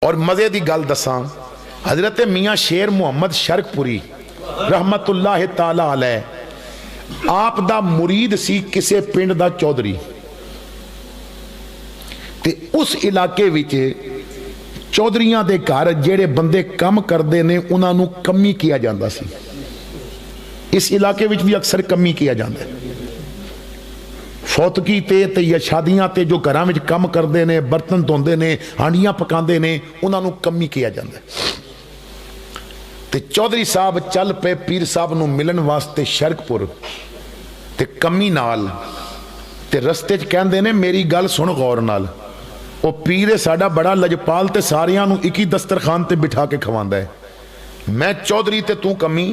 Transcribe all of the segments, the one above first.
और मज़े की गल दसा, हज़रत मियाँ शेर मुहम्मद शरकपुरी रहमतुल्लाह ताला अलैह आप दा मुरीद सी किसे पिंड दा चौधरी, ते उस इलाके विच चौधरियां दे घर जेड़े बंदे कम करते हैं उन्होंने कमी किया जाता सी। इस इलाके विच भी अक्सर कमी किया जाता है। फौतगी ते या शादियां ते जो घरां विच कम करते हैं, बर्तन धोंदे ने, हांडियां पकाते हैं, उन्होंने कमी किया जाता है। ते चौधरी साहब चल पे पीर साहब नूं मिलन वास्ते शरकपुर, ते कमी नाल ते रस्ते च कहंदे ने मेरी गल सुन गौर नाल। वो पीर साडा बड़ा लजपाल ते सारियां नूं इक ही दस्तरखान ते बिठा के खवांदा है। मैं चौधरी ते तू कमी,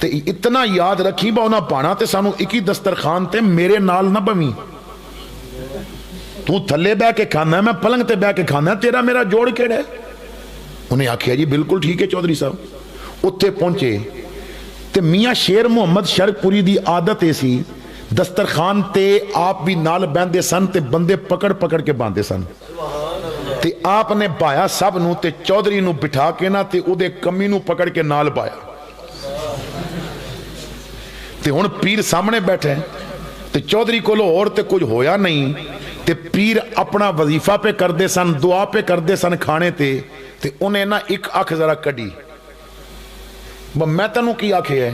ते इतना याद रखी बा उन्हां पाना ते सानू एक ही दस्तरखान ते मेरे नाल ना बवी। तू थले बह के खाना, मैं पलंग ते बह के खाना, तेरा मेरा जोड़ केड़ा है? उन्हें आखिया जी बिल्कुल ठीक है चौधरी साहब। उत्थे पहुंचे ते मियाँ शेर मुहम्मद शरकपुरी दी आदत ऐ सी दस्तरखान ते आप भी नाल बहंदे सन ते बंदे पकड़ पकड़ के बांधे सन। ते आपने पाया सब नूं ते चौधरी नूं बिठा के ना ते उहदे कमी नूं पकड़ के नाल पाया। ते हुण पीर सामने बैठे ते चौधरी कोलों होर ते कुछ होया नहीं, ते पीर अपना वजीफा पे करते सन, दुआ पे करते सन खाने ते उन्हें ना एक अख जरा कड़ी, मैं तेनों की आखे है?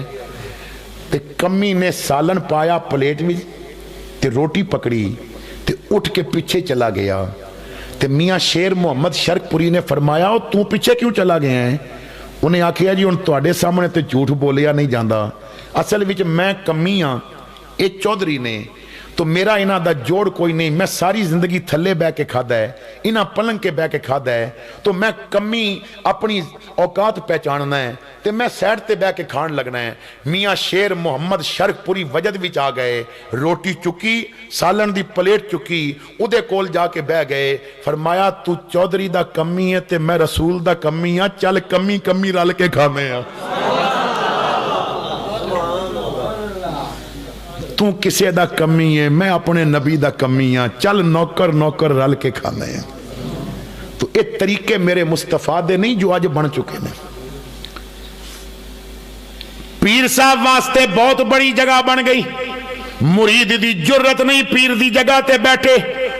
ते कमी ने सालन पाया प्लेट में ते रोटी पकड़ी ते उठ के पीछे चला गया। ते मियाँ शेर मुहम्मद शरकपुरी ने फरमाया तू पीछे क्यों चला गया है? उन्हें आखिया जी हुण तुहाडे सामने ते झूठ बोलिया नहीं जाता, असल विच मैं कमी हाँ, ये चौधरी ने तो मेरा इन्हां दा जोड़ कोई नहीं। मैं सारी जिंदगी थले बह के खादा है, इन्हां पलंग के बह के खादा है, तो मैं कमी अपनी औकात पहचानना है ते मैं सैड ते बह के खान लगना है। मियाँ शेर मुहम्मद शरकपुरी वजद विच आ गए, रोटी चुकी, सालन दी प्लेट चुकी, उहदे कोल जाके बह गए। फरमाया तू चौधरी दा कमी है ते मैं रसूल दा कमी हाँ, चल कमी कमी रल के खाने आ। तू किसे दा कमी है, मैं अपने नबी दा कमी हाँ, चल नौकर नौकर रल के खाने हैं। तो ये तरीके मेरे मुस्तफा दे नहीं जो अज बन चुके हैं। पीर साहब वास्ते बहुत बड़ी जगह बन गई, मुरीद दी जुर्रत नहीं पीर दी जगह ते बैठे।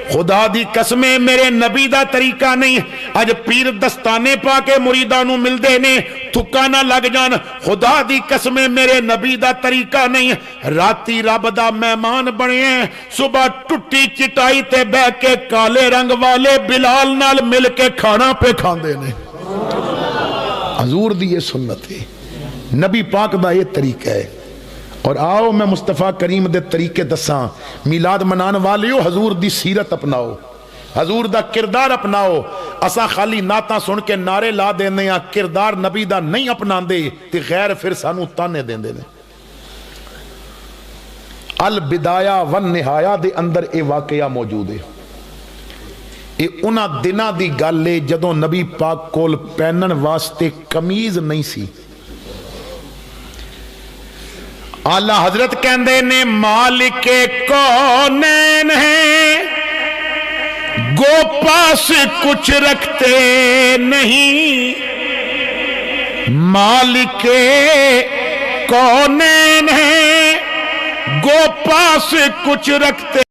खुदा दी कसमे मेरे नबी दा तरीका नहीं। अज पीर दस्ताने पा के मुरीदा नू मिलदे ने, थुक्का ना लग जान। खुदा दी कसमे मेरे नबी दा तरीका नहीं। राती रब दा मेहमान बने, सुबह टुट्टी चिटाई ते बह के काले रंग वाले बिलाल नाल मिल के खाना पे खांदे ने। हजूर दी ये सुन्नत है, नबी पाक दा ये तरीका है। और आओ मैं मुस्तफा करीम दे तरीके दसा। मिलाद मनान वालियो हजूर दी सीरत अपनाओ, हजूर दा किरदार अपनाओ। असा खाली नाता सुन के नारे ला देने, किरदार नबी दा नहीं अपनांदे ते गैर फिर सानू ताने देंदे ने। अल बिदाया वन निहाया दे अंदर ये वाकया मौजूद है। ये उन्हां दिनां दी गल है जदों नबी पाक कोल पहनन वास्ते कमीज नहीं सी। आला हजरत कहते ने मालिके कौनैन है, गोपास कुछ रखते नहीं। मालिके कौनैन है, गोपास कुछ रखते